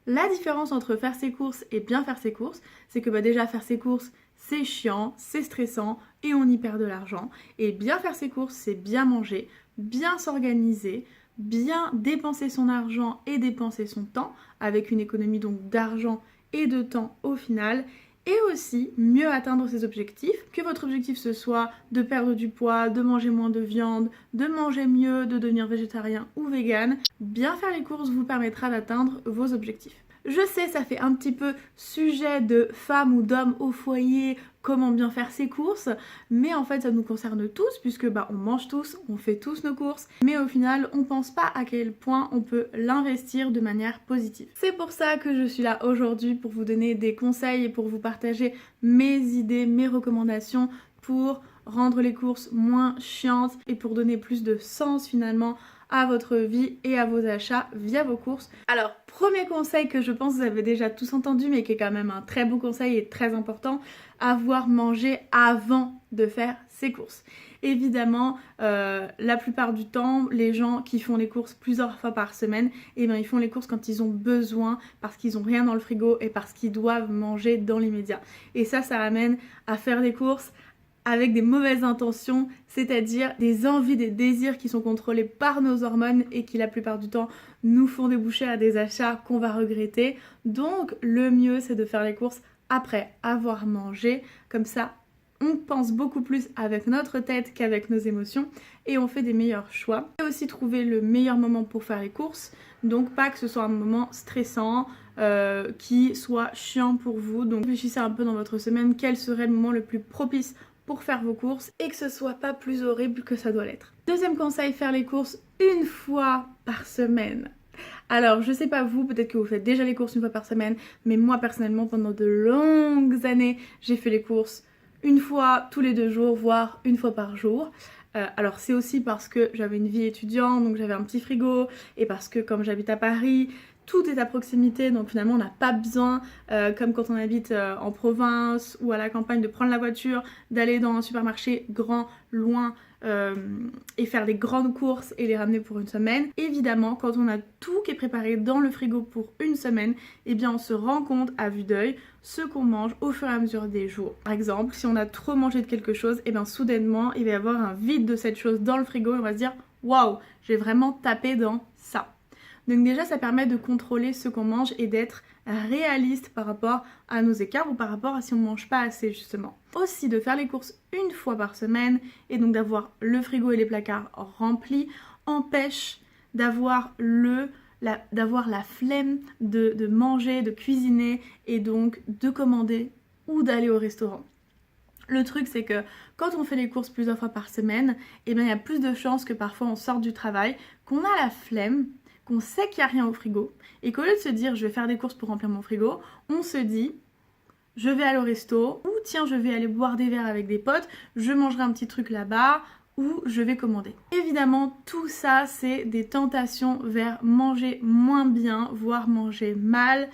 La différence entre faire ses courses et bien faire ses courses, c'est que déjà faire ses courses, c'est chiant, c'est stressant et on y perd de l'argent. Et bien faire ses courses, c'est bien manger, bien s'organiser, bien dépenser son argent et dépenser son temps, avec une économie donc d'argent et de temps au final, et aussi mieux atteindre ses objectifs, que votre objectif ce soit de perdre du poids, de manger moins de viande, de manger mieux, de devenir végétarien ou vegan. Bien faire les courses vous permettra d'atteindre vos objectifs. Je sais, ça fait un petit peu sujet de femme ou d'homme au foyer, comment bien faire ses courses, mais en fait ça nous concerne tous puisque on mange tous, on fait tous nos courses, mais au final on pense pas à quel point on peut l'investir de manière positive. C'est pour ça que je suis là aujourd'hui pour vous donner des conseils et pour vous partager mes idées, mes recommandations pour rendre les courses moins chiantes et pour donner plus de sens finalement à votre vie et à vos achats via vos courses. Alors, premier conseil que je pense que vous avez déjà tous entendu, mais qui est quand même un très bon conseil et très important, avoir mangé avant de faire ses courses. Évidemment, la plupart du temps, les gens qui font les courses plusieurs fois par semaine, ils font les courses quand ils ont besoin, parce qu'ils n'ont rien dans le frigo et parce qu'ils doivent manger dans l'immédiat. Et ça amène à faire des courses avec des mauvaises intentions, c'est-à-dire des envies, des désirs qui sont contrôlés par nos hormones et qui la plupart du temps nous font déboucher à des achats qu'on va regretter. Donc le mieux c'est de faire les courses après avoir mangé, comme ça on pense beaucoup plus avec notre tête qu'avec nos émotions et on fait des meilleurs choix. Et aussi trouver le meilleur moment pour faire les courses, donc pas que ce soit un moment stressant, qui soit chiant pour vous. Donc réfléchissez un peu dans votre semaine quel serait le moment le plus propice pour faire vos courses et que ce soit pas plus horrible que ça doit l'être. Deuxième conseil, faire les courses une fois par semaine. Alors je sais pas vous, peut-être que vous faites déjà les courses une fois par semaine, mais moi personnellement pendant de longues années j'ai fait les courses une fois tous les 2 jours, voire une fois par jour. Alors c'est aussi parce que j'avais une vie étudiante, donc j'avais un petit frigo, et parce que comme j'habite à Paris, tout est à proximité, donc finalement on n'a pas besoin, comme quand on habite en province ou à la campagne, de prendre la voiture, d'aller dans un supermarché grand, loin, et faire des grandes courses et les ramener pour une semaine. Évidemment, quand on a tout qui est préparé dans le frigo pour une semaine, on se rend compte à vue d'œil ce qu'on mange au fur et à mesure des jours. Par exemple, si on a trop mangé de quelque chose, soudainement il va y avoir un vide de cette chose dans le frigo et on va se dire waouh, j'ai vraiment tapé dans ça. Donc déjà ça permet de contrôler ce qu'on mange et d'être réaliste par rapport à nos écarts ou par rapport à si on ne mange pas assez justement. Aussi de faire les courses une fois par semaine et donc d'avoir le frigo et les placards remplis empêche d'avoir la flemme de manger, de cuisiner et donc de commander ou d'aller au restaurant. Le truc c'est que quand on fait les courses plusieurs fois par semaine, il y a plus de chances que parfois on sorte du travail, qu'on a la flemme, qu'on sait qu'il n'y a rien au frigo et qu'au lieu de se dire je vais faire des courses pour remplir mon frigo, on se dit je vais aller au resto ou tiens je vais aller boire des verres avec des potes, je mangerai un petit truc là-bas ou je vais commander. Évidemment tout ça c'est des tentations vers manger moins bien, voire manger mal,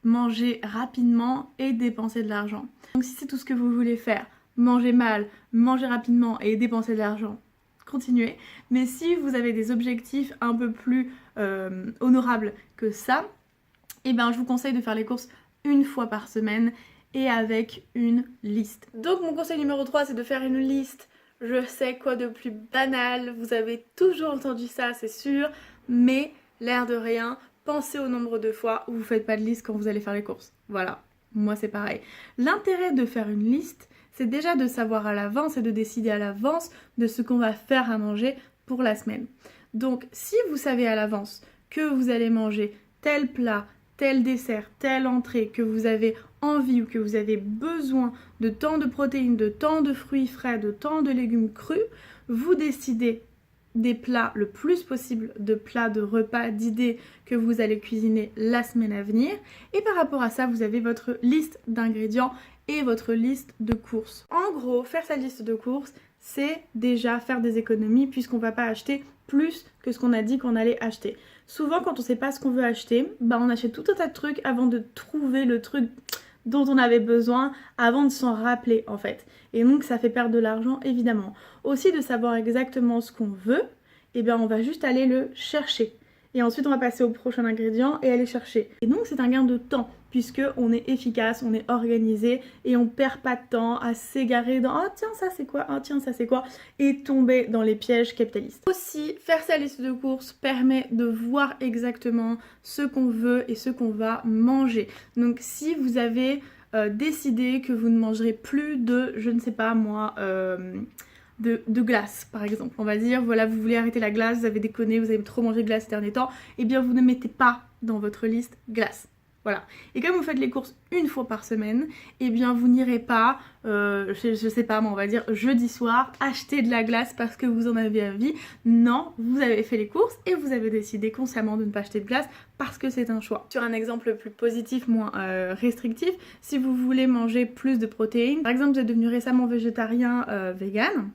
manger rapidement et dépenser de l'argent. Donc si c'est tout ce que vous voulez faire, manger mal, manger rapidement et dépenser de l'argent, continuez. Mais si vous avez des objectifs un peu plus honorables que ça, je vous conseille de faire les courses une fois par semaine et avec une liste. Donc mon conseil numéro 3 c'est de faire une liste. Je sais quoi de plus banal, vous avez toujours entendu ça c'est sûr, mais l'air de rien, pensez au nombre de fois où vous faites pas de liste quand vous allez faire les courses. Voilà, moi c'est pareil. L'intérêt de faire une liste, c'est déjà de savoir à l'avance et de décider à l'avance de ce qu'on va faire à manger pour la semaine. Donc si vous savez à l'avance que vous allez manger tel plat, tel dessert, telle entrée, que vous avez envie ou que vous avez besoin de tant de protéines, de tant de fruits frais, de tant de légumes crus, vous décidez des plats le plus possible, de plats, de repas, d'idées que vous allez cuisiner la semaine à venir. Et par rapport à ça, vous avez votre liste d'ingrédients et votre liste de courses. En gros, faire sa liste de courses, c'est déjà faire des économies puisqu'on ne va pas acheter plus que ce qu'on a dit qu'on allait acheter. Souvent, quand on ne sait pas ce qu'on veut acheter, on achète tout un tas de trucs avant de trouver le truc dont on avait besoin, avant de s'en rappeler en fait. Et donc ça fait perdre de l'argent évidemment. Aussi de savoir exactement ce qu'on veut, on va juste aller le chercher. Et ensuite on va passer au prochain ingrédient et aller chercher. Et donc c'est un gain de temps puisque on est efficace, on est organisé et on perd pas de temps à s'égarer dans oh tiens ça c'est quoi, oh tiens ça c'est quoi et tomber dans les pièges capitalistes. Aussi faire sa liste de courses permet de voir exactement ce qu'on veut et ce qu'on va manger. Donc si vous avez décidé que vous ne mangerez plus de, je ne sais pas moi, de glace par exemple. On va dire, voilà, vous voulez arrêter la glace, vous avez déconné, vous avez trop mangé de glace ces derniers temps, et bien vous ne mettez pas dans votre liste glace. Voilà. Et comme vous faites les courses une fois par semaine, et bien vous n'irez pas, je sais pas moi, on va dire jeudi soir, acheter de la glace parce que vous en avez envie. Non, vous avez fait les courses et vous avez décidé consciemment de ne pas acheter de glace parce que c'est un choix. Sur un exemple plus positif, moins restrictif, si vous voulez manger plus de protéines, par exemple vous êtes devenu récemment végétarien, vegan,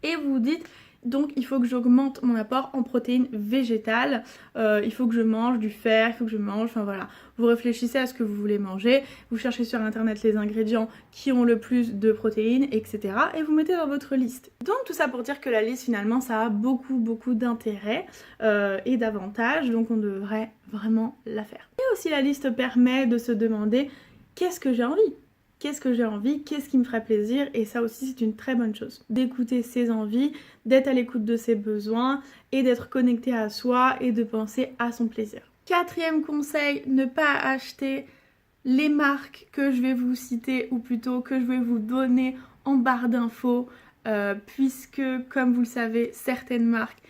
et vous vous dites donc il faut que j'augmente mon apport en protéines végétales, il faut que je mange du fer, il faut que je mange, enfin voilà. Vous réfléchissez à ce que vous voulez manger, vous cherchez sur internet les ingrédients qui ont le plus de protéines, etc. et vous mettez dans votre liste. Donc tout ça pour dire que la liste finalement ça a beaucoup d'intérêt et d'avantages, donc on devrait vraiment la faire. Et aussi la liste permet de se demander qu'est-ce que j'ai envie ? Qu'est-ce que j'ai envie, qu'est-ce qui me ferait plaisir, et ça aussi c'est une très bonne chose. D'écouter ses envies, d'être à l'écoute de ses besoins et d'être connecté à soi et de penser à son plaisir. Quatrième conseil, ne pas acheter les marques que je vais vous citer ou plutôt que je vais vous donner en barre d'infos puisque comme vous le savez certaines marques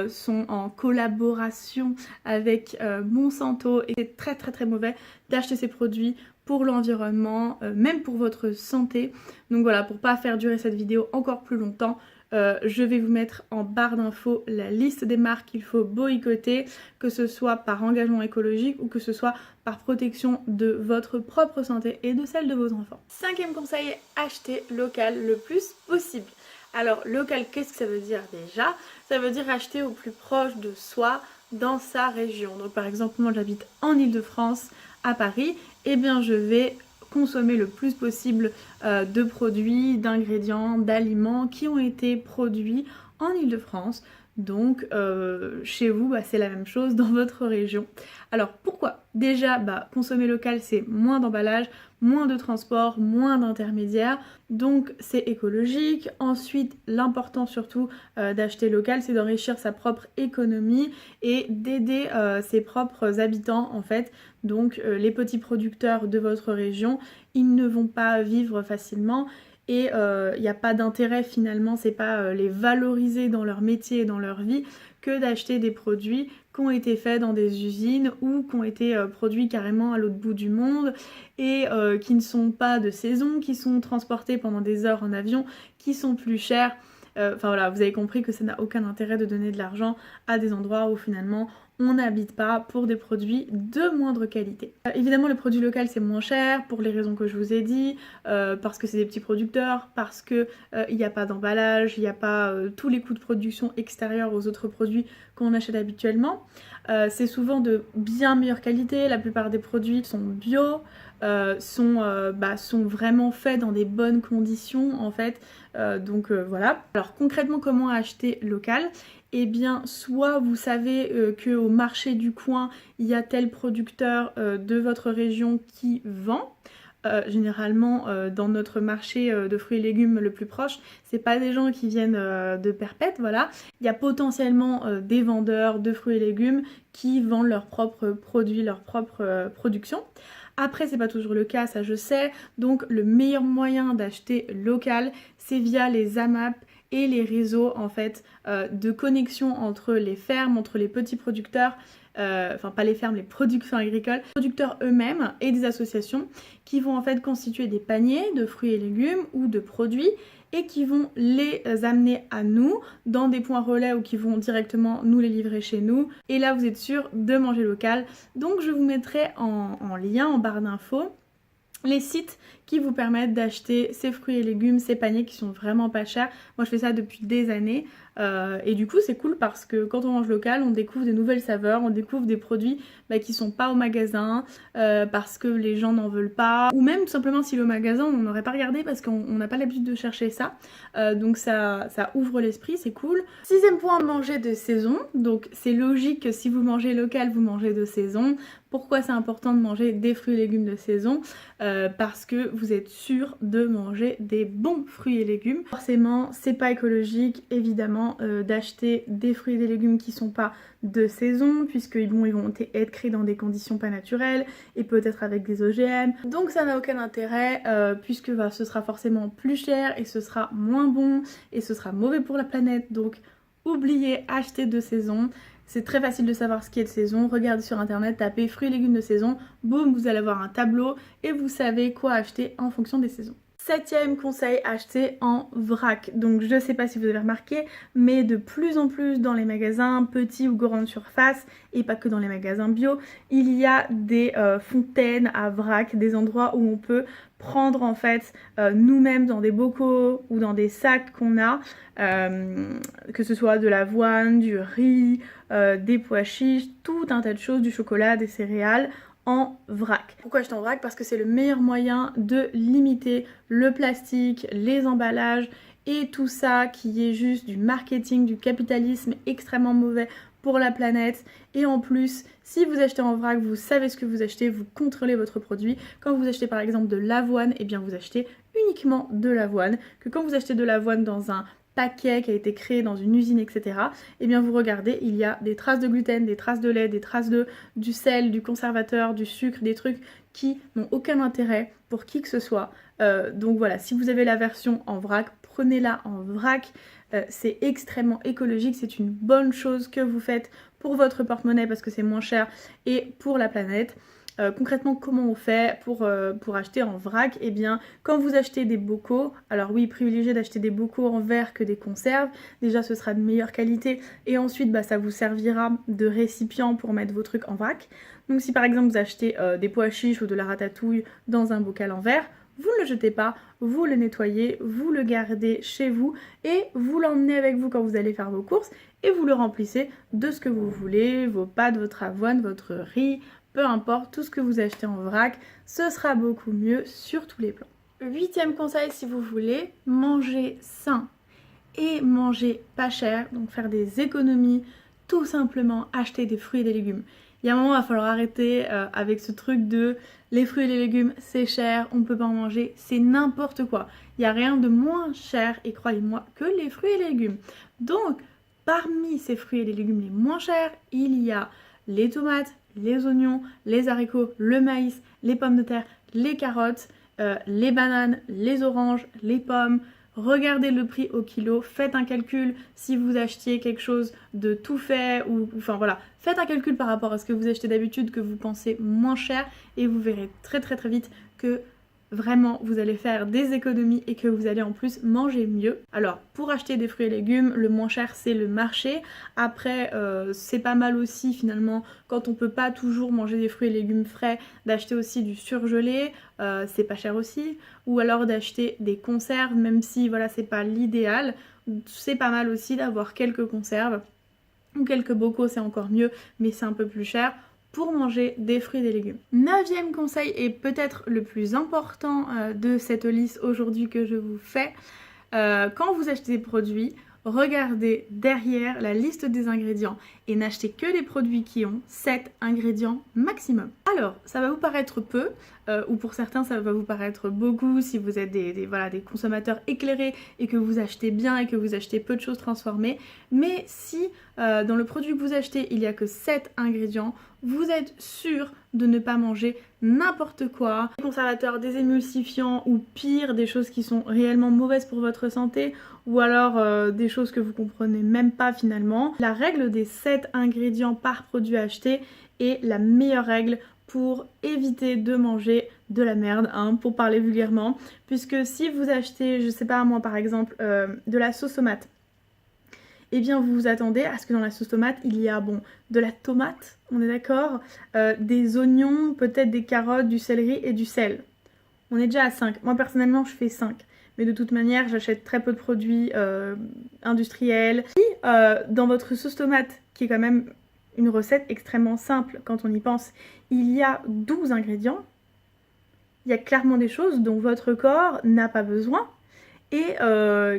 sont en collaboration avec Monsanto et c'est très mauvais d'acheter ces produits pour l'environnement, même pour votre santé. Donc voilà, pour pas faire durer cette vidéo encore plus longtemps, je vais vous mettre en barre d'infos la liste des marques qu'il faut boycotter, que ce soit par engagement écologique ou que ce soit par protection de votre propre santé et de celle de vos enfants. Cinquième conseil, acheter local le plus possible. Alors local, qu'est-ce que ça veut dire déjà? Ça veut dire acheter au plus proche de soi dans sa région. Donc par exemple, moi j'habite en Île-de-France, à Paris, et bien je vais consommer le plus possible de produits, d'ingrédients, d'aliments qui ont été produits en Île-de-France. Donc chez vous, c'est la même chose dans votre région. Alors pourquoi? Déjà, consommer local, c'est moins d'emballage, moins de transport, moins d'intermédiaires, donc c'est écologique. Ensuite, l'important surtout d'acheter local, c'est d'enrichir sa propre économie et d'aider ses propres habitants en fait. Donc les petits producteurs de votre région, ils ne vont pas vivre facilement. Et il n'y a pas d'intérêt finalement, c'est pas les valoriser dans leur métier et dans leur vie que d'acheter des produits qui ont été faits dans des usines ou qui ont été produits carrément à l'autre bout du monde et qui ne sont pas de saison, qui sont transportés pendant des heures en avion, qui sont plus chers. Enfin voilà, vous avez compris que ça n'a aucun intérêt de donner de l'argent à des endroits où finalement on n'habite pas pour des produits de moindre qualité. Évidemment le produit local c'est moins cher pour les raisons que je vous ai dit, parce que c'est des petits producteurs, parce que il n'y a pas d'emballage, il n'y a pas tous les coûts de production extérieurs aux autres produits qu'on achète habituellement. C'est souvent de bien meilleure qualité, la plupart des produits sont bio, sont vraiment faits dans des bonnes conditions en fait, donc voilà. Alors concrètement comment acheter local? Eh bien soit vous savez qu'au marché du coin il y a tel producteur de votre région qui vend. Généralement dans notre marché de fruits et légumes le plus proche, c'est pas des gens qui viennent de Perpète, voilà. Il y a potentiellement des vendeurs de fruits et légumes qui vendent leurs propres produits, leur propre production. Après c'est pas toujours le cas, ça je sais, donc le meilleur moyen d'acheter local c'est via les AMAP et les réseaux en fait de connexion entre les fermes, entre les petits producteurs, enfin pas les fermes, les productions agricoles, les producteurs eux-mêmes et des associations qui vont en fait constituer des paniers de fruits et légumes ou de produits et qui vont les amener à nous dans des points relais ou qui vont directement nous les livrer chez nous. Et là vous êtes sûr de manger local. Donc je vous mettrai en lien, en barre d'infos, les sites qui vous permettent d'acheter ces fruits et légumes, ces paniers qui sont vraiment pas chers. Moi je fais ça depuis des années Et du coup c'est cool parce que quand on mange local, on découvre des nouvelles saveurs, on découvre des produits qui sont pas au magasin, parce que les gens n'en veulent pas, ou même tout simplement si le magasin on n'aurait pas regardé parce qu'on n'a pas l'habitude de chercher ça. Donc ça ouvre l'esprit, c'est cool. Sixième point, manger de saison. Donc c'est logique que si vous mangez local, vous mangez de saison. Pourquoi c'est important de manger des fruits et légumes de saison? Parce que vous êtes sûr de manger des bons fruits et légumes. Forcément, c'est pas écologique, évidemment, d'acheter des fruits et des légumes qui sont pas de saison, puisqu'ils vont être créés dans des conditions pas naturelles et peut-être avec des OGM. Donc ça n'a aucun intérêt, puisque ce sera forcément plus cher et ce sera moins bon et ce sera mauvais pour la planète. Donc oubliez acheter de saison. C'est très facile de savoir ce qui est de saison. Regardez sur internet, tapez fruits et légumes de saison, boum, vous allez avoir un tableau et vous savez quoi acheter en fonction des saisons. Septième conseil, acheter en vrac. Donc je sais pas si vous avez remarqué, mais de plus en plus dans les magasins petits ou grandes surfaces, et pas que dans les magasins bio, il y a des fontaines à vrac, des endroits où on peut prendre en fait nous-mêmes dans des bocaux ou dans des sacs qu'on a, que ce soit de l'avoine, du riz, des pois chiches, tout un tas de choses, du chocolat, des céréales, en vrac. Pourquoi acheter en vrac? Parce que c'est le meilleur moyen de limiter le plastique, les emballages et tout ça qui est juste du marketing, du capitalisme extrêmement mauvais pour la planète. Et en plus, si vous achetez en vrac, vous savez ce que vous achetez, vous contrôlez votre produit. Quand vous achetez par exemple de l'avoine, eh bien vous achetez uniquement de l'avoine. Que quand vous achetez de l'avoine dans un paquet qui a été créé dans une usine, etc. Et bien vous regardez, il y a des traces de gluten, des traces de lait, des traces du sel, du conservateur, du sucre, des trucs qui n'ont aucun intérêt pour qui que ce soit. Donc voilà, si vous avez la version en vrac, prenez-la en vrac. C'est extrêmement écologique, c'est une bonne chose que vous faites pour votre porte-monnaie parce que c'est moins cher et pour la planète. Concrètement, comment on fait pour acheter en vrac? Eh bien, quand vous achetez des bocaux, alors oui, privilégiez d'acheter des bocaux en verre que des conserves. Déjà, ce sera de meilleure qualité et ensuite, ça vous servira de récipient pour mettre vos trucs en vrac. Donc, si par exemple vous achetez des pois chiches ou de la ratatouille dans un bocal en verre, vous ne le jetez pas, vous le nettoyez, vous le gardez chez vous et vous l'emmenez avec vous quand vous allez faire vos courses et vous le remplissez de ce que vous voulez, vos pâtes, votre avoine, votre riz, peu importe, tout ce que vous achetez en vrac, ce sera beaucoup mieux sur tous les plans. Huitième conseil, si vous voulez, manger sain et manger pas cher, donc faire des économies, tout simplement acheter des fruits et des légumes. Il y a un moment, il va falloir arrêter avec ce truc de les fruits et les légumes, c'est cher, on peut pas en manger, c'est n'importe quoi. Il n'y a rien de moins cher, et croyez-moi, que les fruits et les légumes. Donc, parmi ces fruits et les légumes les moins chers, il y a les tomates, les oignons, les haricots, le maïs, les pommes de terre, les carottes, les bananes, les oranges, les pommes. Regardez le prix au kilo, faites un calcul si vous achetiez quelque chose de tout fait ou enfin voilà, faites un calcul par rapport à ce que vous achetez d'habitude que vous pensez moins cher et vous verrez très très très vite que vraiment vous allez faire des économies et que vous allez en plus manger mieux. Alors pour acheter des fruits et légumes, le moins cher c'est le marché. Après c'est pas mal aussi finalement quand on peut pas toujours manger des fruits et légumes frais, d'acheter aussi du surgelé, c'est pas cher aussi. Ou alors d'acheter des conserves, même si voilà c'est pas l'idéal, c'est pas mal aussi d'avoir quelques conserves ou quelques bocaux, c'est encore mieux, mais c'est un peu plus cher pour manger des fruits et des légumes. Neuvième conseil et peut-être le plus important de cette liste aujourd'hui que je vous fais, quand vous achetez des produits, regardez derrière la liste des ingrédients et n'achetez que des produits qui ont 7 ingrédients maximum. Alors, ça va vous paraître peu, ou pour certains ça va vous paraître beaucoup si vous êtes des consommateurs éclairés et que vous achetez bien et que vous achetez peu de choses transformées, mais si dans le produit que vous achetez il n'y a que 7 ingrédients, vous êtes sûr de ne pas manger n'importe quoi, des conservateurs, des émulsifiants ou pire, des choses qui sont réellement mauvaises pour votre santé ou alors des choses que vous comprenez même pas finalement. La règle des 7 ingrédients par produit acheté est la meilleure règle pour éviter de manger de la merde, pour parler vulgairement, puisque si vous achetez, je sais pas moi par exemple, de la sauce tomate, eh bien vous vous attendez à ce que dans la sauce tomate il y a de la tomate, on est d'accord, des oignons, peut-être des carottes, du céleri et du sel. On est déjà à 5. Moi personnellement je fais 5. mais de toute manière j'achète très peu de produits industriels. Si dans votre sauce tomate, qui est quand même une recette extrêmement simple quand on y pense, il y a 12 ingrédients, il y a clairement des choses dont votre corps n'a pas besoin et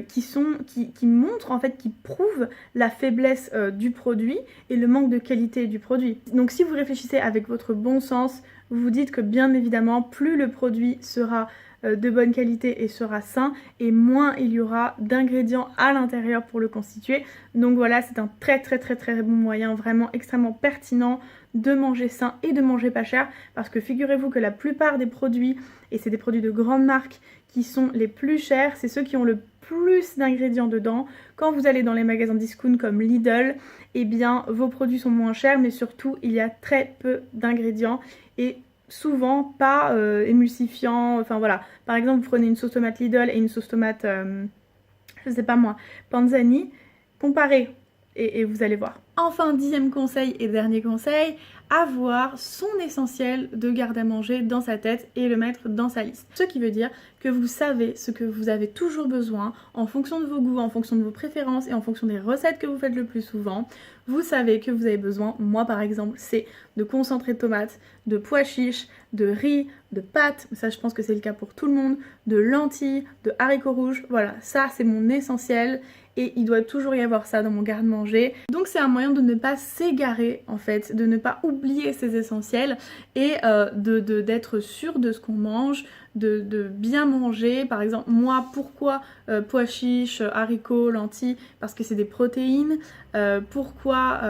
qui montrent en fait, qui prouvent la faiblesse du produit et le manque de qualité du produit. Donc si vous réfléchissez avec votre bon sens, vous vous dites que bien évidemment plus le produit sera de bonne qualité et sera sain, et moins il y aura d'ingrédients à l'intérieur pour le constituer. Donc voilà, c'est un très bon moyen, vraiment extrêmement pertinent de manger sain et de manger pas cher, parce que figurez-vous que la plupart des produits, et c'est des produits de grandes marques qui sont les plus chers, c'est ceux qui ont le plus d'ingrédients dedans. Quand vous allez dans les magasins discount comme Lidl, eh bien vos produits sont moins chers, mais surtout il y a très peu d'ingrédients et souvent pas émulsifiants. Enfin voilà, par exemple vous prenez une sauce tomate Lidl et une sauce tomate, je sais pas moi, Panzani, comparez et vous allez voir. Enfin, 10e conseil et dernier conseil, avoir son essentiel de garde à manger dans sa tête et le mettre dans sa liste. Ce qui veut dire que vous savez ce que vous avez toujours besoin en fonction de vos goûts, en fonction de vos préférences et en fonction des recettes que vous faites le plus souvent. Vous savez que vous avez besoin, moi par exemple, c'est de concentré de tomates, de pois chiches, de riz, de pâtes, ça je pense que c'est le cas pour tout le monde, de lentilles, de haricots rouges, voilà, ça c'est mon essentiel. Et il doit toujours y avoir ça dans mon garde-manger. Donc c'est un moyen de ne pas s'égarer en fait, de ne pas oublier ses essentiels et d'être sûr de ce qu'on mange, de bien manger. Par exemple, moi, pourquoi pois chiches, haricots, lentilles? Parce que c'est des protéines. Pourquoi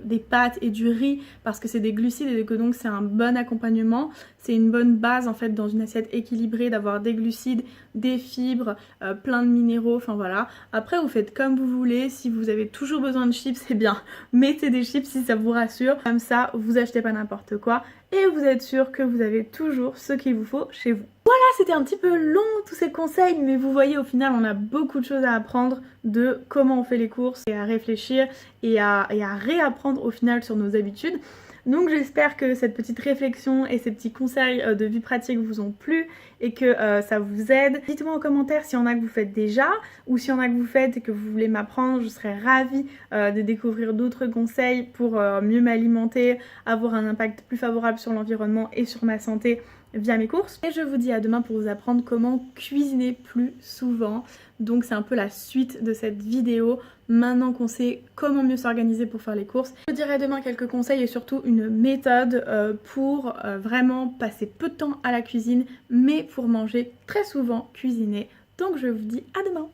des pâtes et du riz? Parce que c'est des glucides et que donc c'est un bon accompagnement. C'est une bonne base en fait dans une assiette équilibrée d'avoir des glucides, des fibres, plein de minéraux, enfin voilà. Après vous faites comme vous voulez, si vous avez toujours besoin de chips, c'est bien, mettez des chips si ça vous rassure. Comme ça, vous achetez pas n'importe quoi et vous êtes sûr que vous avez toujours ce qu'il vous faut chez vous. Voilà, c'était un petit peu long tous ces conseils, mais vous voyez au final on a beaucoup de choses à apprendre de comment on fait les courses et à réfléchir et à réapprendre au final sur nos habitudes. Donc j'espère que cette petite réflexion et ces petits conseils de vie pratique vous ont plu et que ça vous aide. Dites-moi en commentaire s'il y en a que vous faites déjà ou s'il y en a que vous faites et que vous voulez m'apprendre. Je serais ravie de découvrir d'autres conseils pour mieux m'alimenter, avoir un impact plus favorable sur l'environnement et sur ma santé via mes courses. Et je vous dis à demain pour vous apprendre comment cuisiner plus souvent. Donc c'est un peu la suite de cette vidéo. Maintenant qu'on sait comment mieux s'organiser pour faire les courses, je vous dirai demain quelques conseils et surtout une méthode pour vraiment passer peu de temps à la cuisine, mais pour manger très souvent cuisiné. Donc je vous dis à demain.